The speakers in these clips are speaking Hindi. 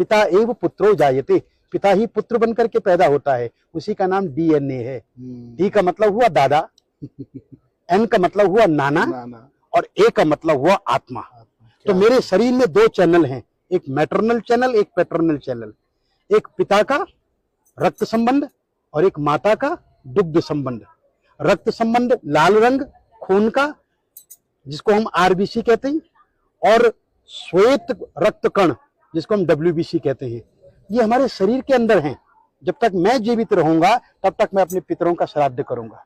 पिता एव पुत्रो जायते, पिता ही पुत्र बनकर के पैदा होता है, उसी का नाम डीएनए है। डी का मतलब हुआ दादा, एन का मतलब हुआ नाना, और ए का मतलब हुआ आत्मा। तो मेरे शरीर में दो चैनल हैं, एक मैटरनल चैनल, एक पैटर्नल चैनल। एक पिता का रक्त संबंध और एक माता का दुग्ध संबंध। रक्त संबंध लाल रंग खून का, जिसको हम आरबीसी कहते हैं, और श्वेत रक्त कण, जिसको हम डब्ल्यूबीसी कहते हैं, ये हमारे शरीर के अंदर हैं। जब तक मैं जीवित रहूंगा तब तक मैं अपने पितरों का श्राद्ध करूंगा।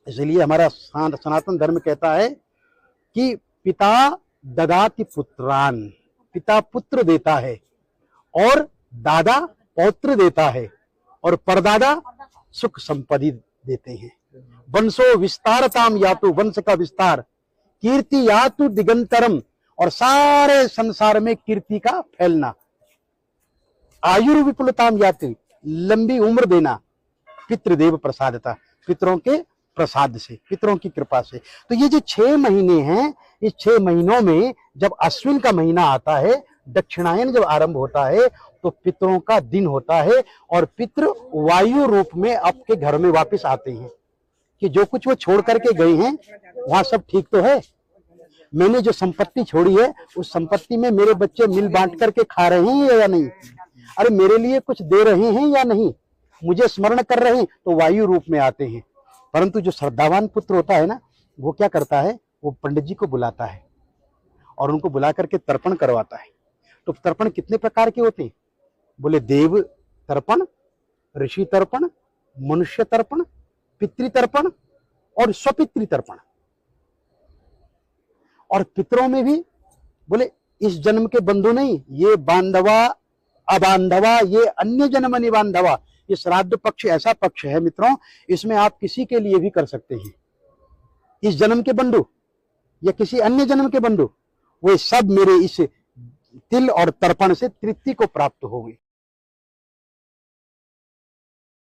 इसलिए हमारा सनातन धर्म कहता है कि पिता ददाति पुत्रान, पिता पुत्र देता है और दादा पौत्र देता है और परदादा सुख संपत्ति देते हैं। वंशो विस्तारताम यातु, वंश का विस्तार, कीर्ति यातु दिगंतरम, और सारे संसार में कीर्ति का फैलना, आयुर् विपुलताम यातु, लंबी उम्र देना, पितृदेव प्रसादता, पितरों के प्रसाद से, पितरों की कृपा से। तो ये जो 6 महीने हैं, इस 6 महीनों में जब अश्विन का महीना आता है, दक्षिणायन जब आरंभ होता है, तो पितरों का दिन होता है और पितृ वायु रूप में आपके घर में वापस आते हैं कि जो कुछ वो छोड़ करके गए हैं वहां सब ठीक तो है। मैंने जो संपत्ति छोड़ी है उस संपत्ति में मेरे बच्चे मिल बांट करके खा रहे हैं या नहीं, अरे मेरे लिए कुछ दे रहे हैं या नहीं, मुझे स्मरण कर रहे हैं, तो वायु रूप में आते हैं। परंतु जो श्रद्धावान पुत्र होता है ना, वो क्या करता है, वो पंडित जी को बुलाता है और उनको बुला करके तर्पण करवाता है। तो तर्पण कितने प्रकार के होते हैं? बोले देव तर्पण, ऋषि तर्पण, मनुष्य तर्पण, पितृ तर्पण और स्वपितृ तर्पण। और पितरों में भी बोले इस जन्म के बंधु नहीं, ये बांधवा अबांधवा, ये अन्य जन्म निबांधवा। ये श्राद्ध पक्ष ऐसा पक्ष है मित्रों, इसमें आप किसी के लिए भी कर सकते हैं। इस जन्म के बंधु या किसी अन्य जन्म के बंधु, वे सब मेरे इस तिल और तर्पण से तृप्ति को प्राप्त होंगे।